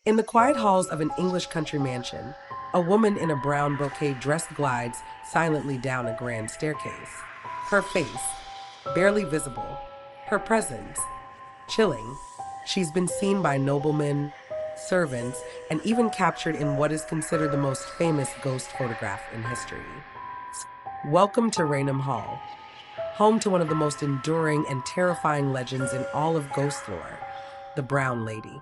In the quiet halls of an English country mansion, a woman in a brown brocade dress glides silently down a grand staircase. Her face, barely visible, her presence, chilling. She's been seen by noblemen, servants, and even captured in what is considered the most famous ghost photograph in history. Welcome to Raynham Hall, home to one of the most enduring and terrifying legends in all of ghost lore, the Brown Lady.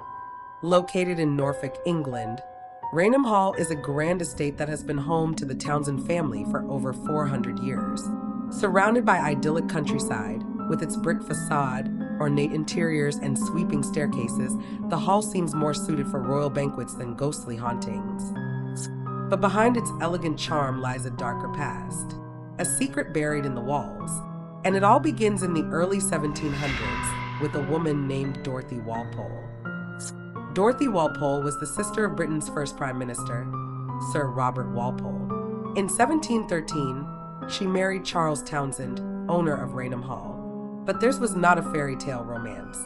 Located in Norfolk, England, Raynham Hall is a grand estate that has been home to the Townsend family for over 400 years. Surrounded by idyllic countryside, with its brick facade, ornate interiors, and sweeping staircases, the hall seems more suited for royal banquets than ghostly hauntings. But behind its elegant charm lies a darker past, a secret buried in the walls. And it all begins in the early 1700s with a woman named Dorothy Walpole. Dorothy Walpole was the sister of Britain's first Prime Minister, Sir Robert Walpole. In 1713, she married Charles Townsend, owner of Raynham Hall. But theirs was not a fairy tale romance.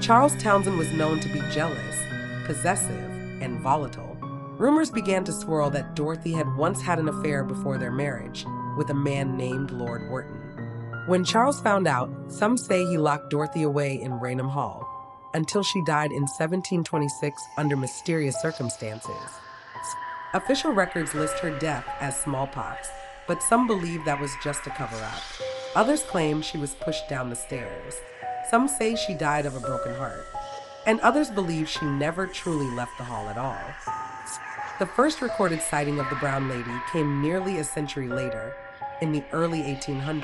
Charles Townsend was known to be jealous, possessive, and volatile. Rumors began to swirl that Dorothy had once had an affair before their marriage with a man named Lord Wharton. When Charles found out, some say he locked Dorothy away in Raynham Hall until she died in 1726 under mysterious circumstances. Official records list her death as smallpox, but some believe that was just a cover-up. Others claim she was pushed down the stairs. Some say she died of a broken heart, and others believe she never truly left the hall at all. The first recorded sighting of the Brown Lady came nearly a century later, in the early 1800s.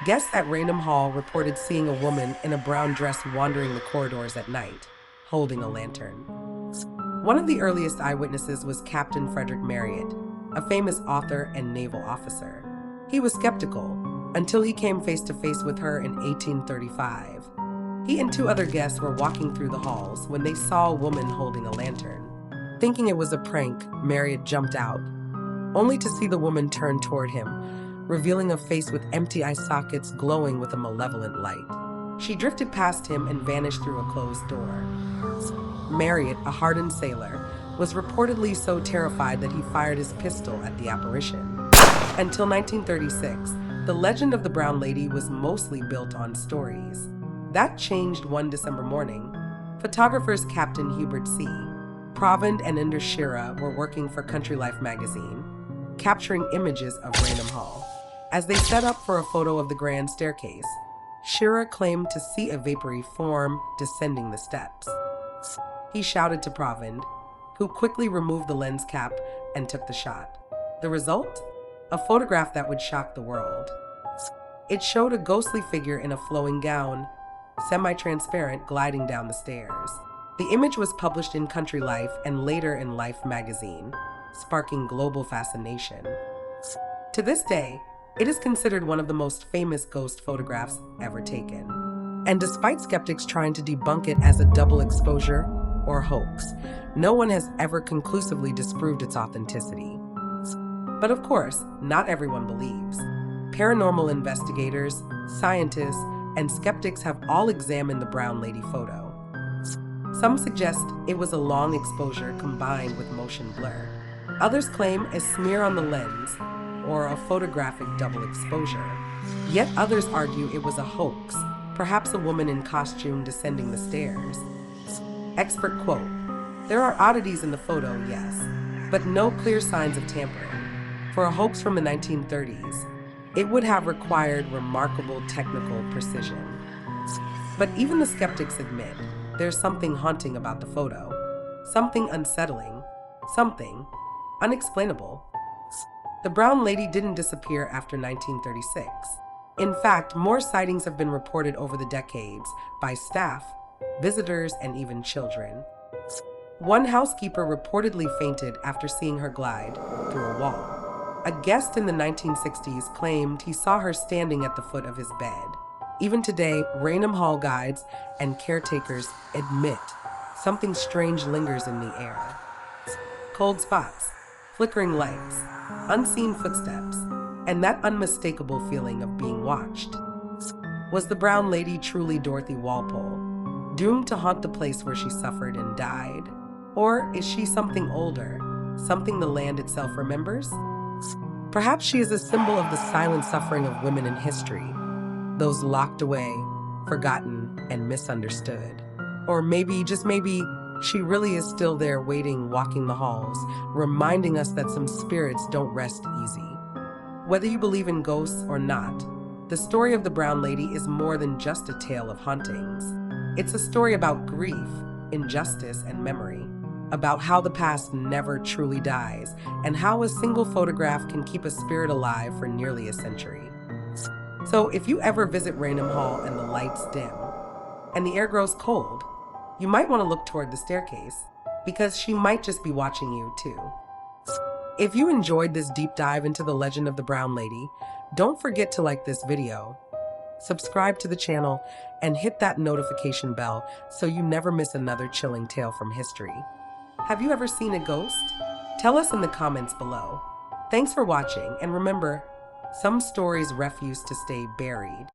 Guests at Raynham Hall reported seeing a woman in a brown dress wandering the corridors at night, holding a lantern. One of the earliest eyewitnesses was Captain Frederick Marryat, a famous author and naval officer. He was skeptical until he came face to face with her in 1835. He and two other guests were walking through the halls when they saw a woman holding a lantern. Thinking it was a prank, Marryat jumped out, only to see the woman turn toward him, revealing a face with empty eye sockets glowing with a malevolent light. She drifted past him and vanished through a closed door. Marryat, a hardened sailor, was reportedly so terrified that he fired his pistol at the apparition. Until 1936, the legend of the Brown Lady was mostly built on stories. That changed one December morning. Photographers Captain Hubert C. Provand and Ender Shira were working for Country Life magazine, capturing images of Raynham Hall. As they set up for a photo of the grand staircase, Shira claimed to see a vapory form descending the steps. He shouted to Provand, who quickly removed the lens cap and took the shot. The result? A photograph that would shock the world. It showed a ghostly figure in a flowing gown, semi-transparent, gliding down the stairs. The image was published in Country Life and later in Life magazine, sparking global fascination. To this day, it is considered one of the most famous ghost photographs ever taken. And despite skeptics trying to debunk it as a double exposure or hoax, no one has ever conclusively disproved its authenticity. But of course, not everyone believes. Paranormal investigators, scientists, and skeptics have all examined the Brown Lady photo. Some suggest it was a long exposure combined with motion blur. Others claim a smear on the lens or a photographic double exposure. Yet others argue it was a hoax, perhaps a woman in costume descending the stairs. Expert quote, "There are oddities in the photo, yes, but no clear signs of tampering. For a hoax from the 1930s, it would have required remarkable technical precision." But even the skeptics admit there's something haunting about the photo, something unsettling, something unexplainable. The Brown Lady didn't disappear after 1936. In fact, more sightings have been reported over the decades by staff, visitors, and even children. One housekeeper reportedly fainted after seeing her glide through a wall. A guest in the 1960s claimed he saw her standing at the foot of his bed. Even today, Raynham Hall guides and caretakers admit something strange lingers in the air. Cold spots, flickering lights, unseen footsteps, and that unmistakable feeling of being watched. Was the Brown Lady truly Dorothy Walpole, doomed to haunt the place where she suffered and died? Or is she something older, something the land itself remembers? Perhaps she is a symbol of the silent suffering of women in history, those locked away, forgotten, and misunderstood. Or maybe, just maybe, she really is still there waiting, walking the halls, reminding us that some spirits don't rest easy. Whether you believe in ghosts or not, the story of the Brown Lady is more than just a tale of hauntings. It's a story about grief, injustice, and memory, about how the past never truly dies, and how a single photograph can keep a spirit alive for nearly a century. So if you ever visit Raynham Hall and the lights dim, and the air grows cold, you might want to look toward the staircase, because she might just be watching you too. If you enjoyed this deep dive into the legend of the Brown Lady, don't forget to like this video, subscribe to the channel, and hit that notification bell so you never miss another chilling tale from history. Have you ever seen a ghost? Tell us in the comments below. Thanks for watching, and remember, some stories refuse to stay buried.